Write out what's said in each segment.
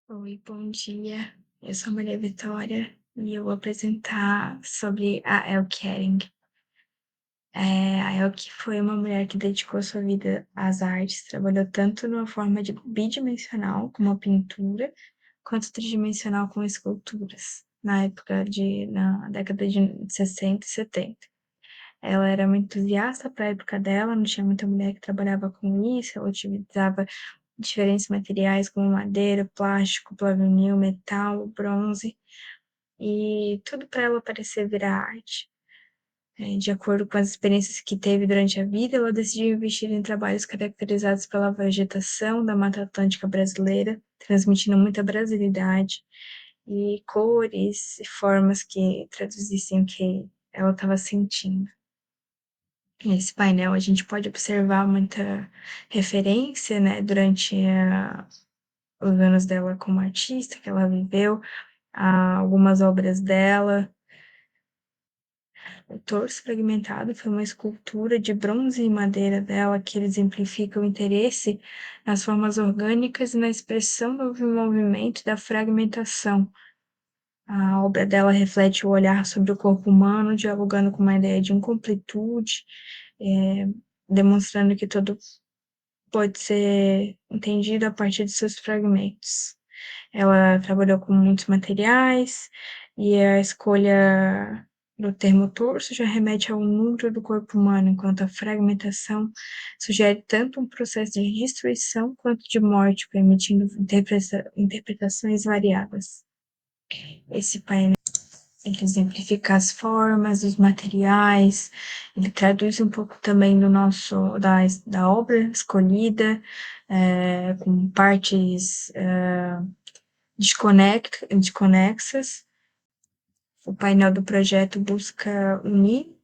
Oi, bom dia. Eu sou a Maria Vitória e eu vou apresentar sobre a Elle Keating. A Elle foi uma mulher que dedicou sua vida às artes, trabalhou tanto numa forma bidimensional, como a pintura, quanto tridimensional com esculturas, na década de 60 e 70. Ela era uma entusiasta para a época dela, não tinha muita mulher que trabalhava com isso, ela utilizava diferentes materiais como madeira, plástico, plavinil, metal, bronze, e tudo para ela parecer virar arte. De acordo com as experiências que teve durante a vida, ela decidiu investir em trabalhos caracterizados pela vegetação da Mata Atlântica brasileira, transmitindo muita brasilidade e cores e formas que traduzissem o que ela estava sentindo. Nesse painel a gente pode observar muita referência, né, durante os anos dela como artista que ela viveu, algumas obras dela. O torso fragmentado foi uma escultura de bronze e madeira dela que exemplifica o interesse nas formas orgânicas e na expressão do movimento e da fragmentação. A obra dela reflete o olhar sobre o corpo humano, dialogando com uma ideia de incompletude, eh, demonstrando que todo pode ser entendido a partir de seus fragmentos. Ela trabalhou com muitos materiais e a escolha do termo torso já remete ao núcleo do corpo humano, enquanto a fragmentação sugere tanto um processo de destruição quanto de morte, permitindo interpretações variadas. Esse painel ele exemplifica as formas, os materiais, ele traduz um pouco também da obra escolhida, com partes desconexas. O painel do projeto busca unir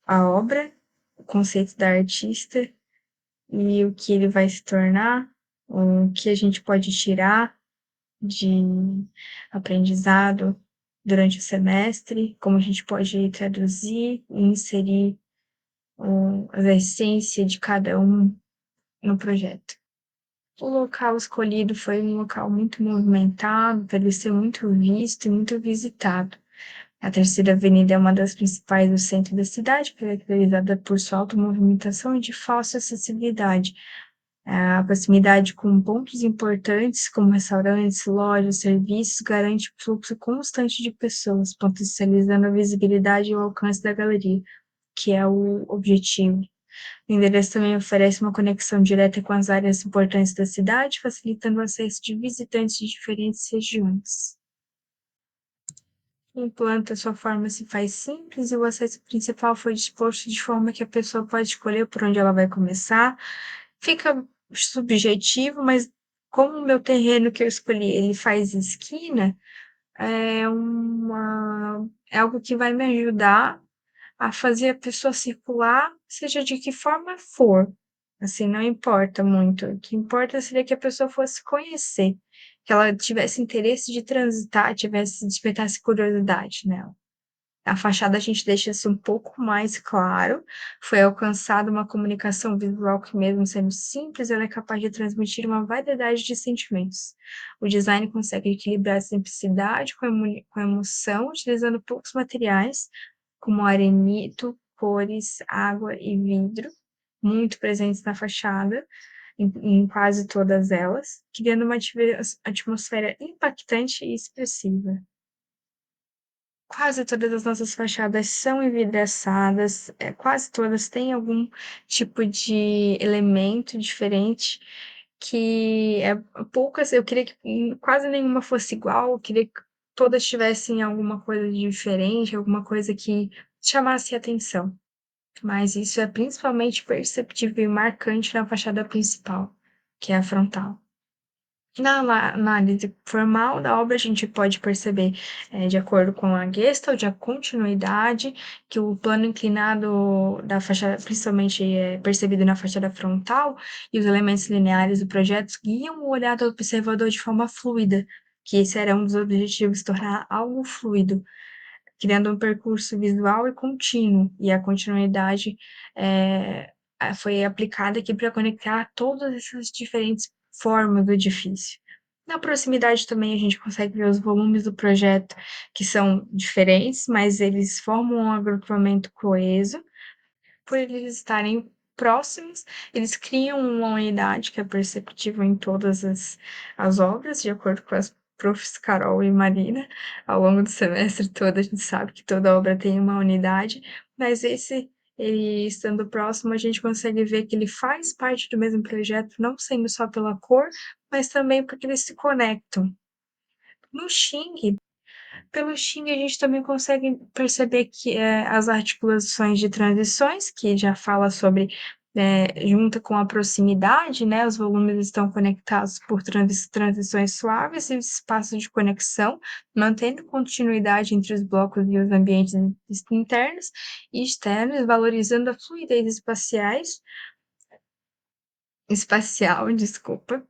a obra, o conceito da artista e o que ele vai se tornar, o que a gente pode tirar de aprendizado durante o semestre, como a gente pode traduzir e inserir a essência de cada um no projeto. O local escolhido foi um local muito movimentado, para ele ser muito visto e muito visitado. A Terceira Avenida é uma das principais do centro da cidade, caracterizada por sua alta movimentação e de fácil acessibilidade. A proximidade com pontos importantes, como restaurantes, lojas, serviços, garante o fluxo constante de pessoas, potencializando a visibilidade e o alcance da galeria, que é o objetivo. O endereço também oferece uma conexão direta com as áreas importantes da cidade, facilitando o acesso de visitantes de diferentes regiões. O planta, sua forma se faz simples e o acesso principal foi disposto de forma que a pessoa pode escolher por onde ela vai começar. Fica subjetivo, mas como o meu terreno que eu escolhi, ele faz esquina, é algo que vai me ajudar a fazer a pessoa circular, seja de que forma for. Assim, não importa muito. O que importa seria que a pessoa fosse conhecer, que ela tivesse interesse de transitar, despertasse curiosidade nela. A fachada a gente deixa isso um pouco mais claro. Foi alcançada uma comunicação visual que, mesmo sendo simples, ela é capaz de transmitir uma variedade de sentimentos. O design consegue equilibrar a simplicidade com a emoção, utilizando poucos materiais, como arenito, cores, água e vidro, muito presentes na fachada, em quase todas elas, criando uma atmosfera impactante e expressiva. Quase todas as nossas fachadas são envidraçadas, quase todas têm algum tipo de elemento diferente, que poucas eu queria que quase nenhuma fosse igual, eu queria que todas tivessem alguma coisa de diferente, alguma coisa que chamasse atenção. Mas isso é principalmente perceptível e marcante na fachada principal, que é a frontal. Na análise formal da obra, a gente pode perceber, de acordo com a Gestalt, a continuidade, que o plano inclinado da fachada, principalmente percebido na fachada frontal, e os elementos lineares do projeto guiam o olhar do observador de forma fluida, que esse era um dos objetivos, tornar algo fluido, criando um percurso visual e contínuo, e a continuidade foi aplicada aqui para conectar todas essas diferentes forma do edifício. Na proximidade também a gente consegue ver os volumes do projeto, que são diferentes, mas eles formam um agrupamento coeso. Por eles estarem próximos, eles criam uma unidade que é perceptível em todas as obras, de acordo com as profs Carol e Marina. Ao longo do semestre todo, a gente sabe que toda obra tem uma unidade, mas esse, ele estando próximo, a gente consegue ver que ele faz parte do mesmo projeto, não sendo só pela cor, mas também porque eles se conectam. No Xing, pelo Xing, a gente também consegue perceber que as articulações de transições, que já fala sobre, junta com a proximidade, né, os volumes estão conectados por transições suaves e espaços de conexão, mantendo continuidade entre os blocos e os ambientes internos e externos, valorizando a fluidez espacial, desculpa,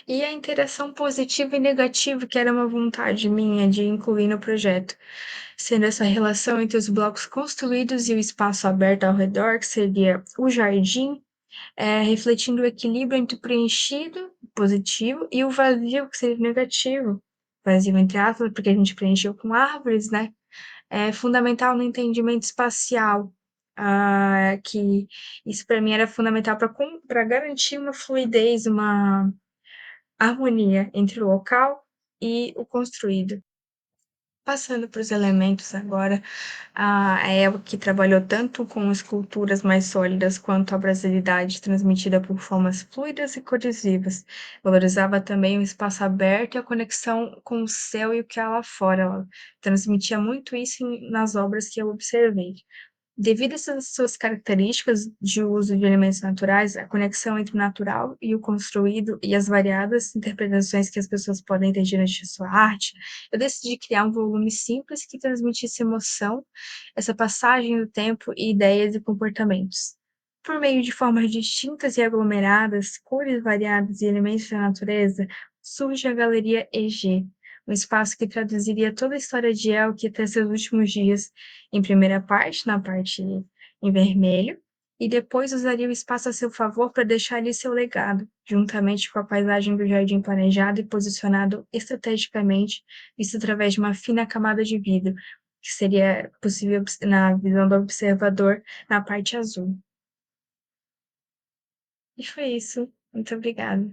e a interação positiva e negativa, que era uma vontade minha de incluir no projeto, sendo essa relação entre os blocos construídos e o espaço aberto ao redor, que seria o jardim, refletindo o equilíbrio entre o preenchido, positivo, e o vazio, que seria negativo. Vazio, entre aspas, porque a gente preencheu com árvores, né? É fundamental no entendimento espacial, que isso para mim era fundamental para garantir uma fluidez, uma harmonia entre o local e o construído. Passando para os elementos agora, a Eva, que trabalhou tanto com esculturas mais sólidas quanto a brasilidade transmitida por formas fluidas e coesivas. Valorizava também o espaço aberto e a conexão com o céu e o que há lá fora. Ela transmitia muito isso nas obras que eu observei. Devido a essas suas características de uso de elementos naturais, a conexão entre o natural e o construído e as variadas interpretações que as pessoas podem ter diante de sua arte, eu decidi criar um volume simples que transmitisse emoção, essa passagem do tempo e ideias e comportamentos. Por meio de formas distintas e aglomeradas, cores variadas e elementos da natureza, surge a Galeria EG, um espaço que traduziria toda a história de Elke até seus últimos dias, em primeira parte, na parte em vermelho, e depois usaria o espaço a seu favor para deixar ali seu legado, juntamente com a paisagem do jardim planejado e posicionado estrategicamente, visto através de uma fina camada de vidro, que seria possível na visão do observador na parte azul. E foi isso. Muito obrigada.